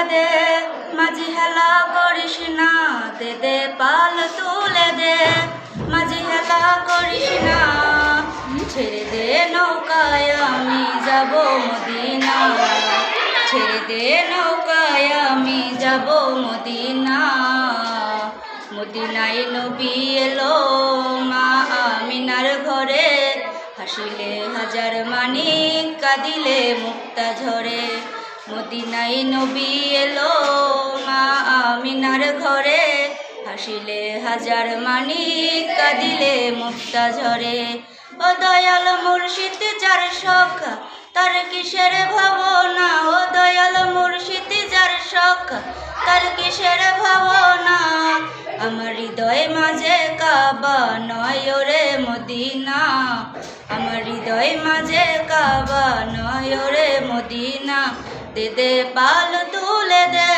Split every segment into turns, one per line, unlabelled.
তুলে দে, মাঝি হেলা করিস না, দে দে পাল তুলে দে, মাঝি হেলা করিস না, ছেড়ে দে নৌকায় আমি যাব মদিনা, ছেড়ে দে নৌকায় আমি যাব মদিনা। মদিনায় নবী এলো মা আমিনার ঘরে, হাসিলে হাজার মানিক কাঁদিলে মুক্তা ঝরে। মদিনায় নবী এলো মা আমিনার ঘরে, হাসিলে হাজার মানিক কাঁদিলে মুক্তা ঝরে। ও দয়াল মুর্শিদ যার শখ তার কিসের ভাবনা, ও দয়াল মুর্শিদ যার শখ তার কিসের ভাবনা, আমার হৃদয় মাঝে কাবা নয় রে মদিনা, আমার হৃদয় মাঝে কাবা নয় রে মদিনা। দে দে পাল তুলে দে,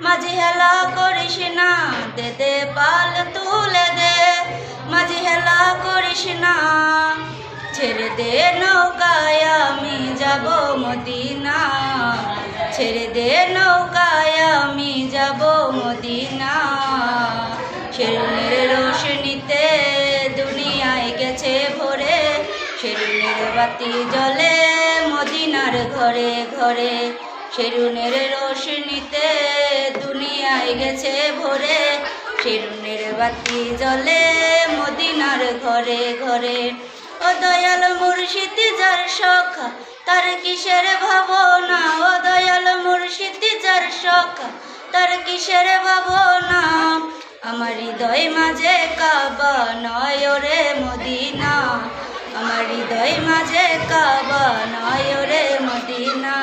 মাঝি হেলা করিস না, দে দে পাল তুলে দে, মাঝি হেলা করিস না, ছেড়ে দে নৌকায় আমি যাব মদিনা, ছেড়ে দে নৌকায় আমি যাব মদিনা। সেরুনের রোশনীতে দুনিয়ায় গেছে ভরে, সেরুনের বাতি জ্বলে মদিনার ঘরে ঘরে, সেরুনের রোশনীতে দুনিয়ায় গেছে ভরে, সেরুনের বাতি জ্বলে মদিনার ঘরে ঘরে। ও দয়াল মুর্শিদ যার শখ তার কিসের ভাবনা, ও দয়াল মুর্শিদ যার শখ তার কিসের ভাবনা, আমার হৃদয় মাঝে কাবা নয় রে মদিনা, আমার হৃদয় মাঝে কাবা নয় রে মদিনা।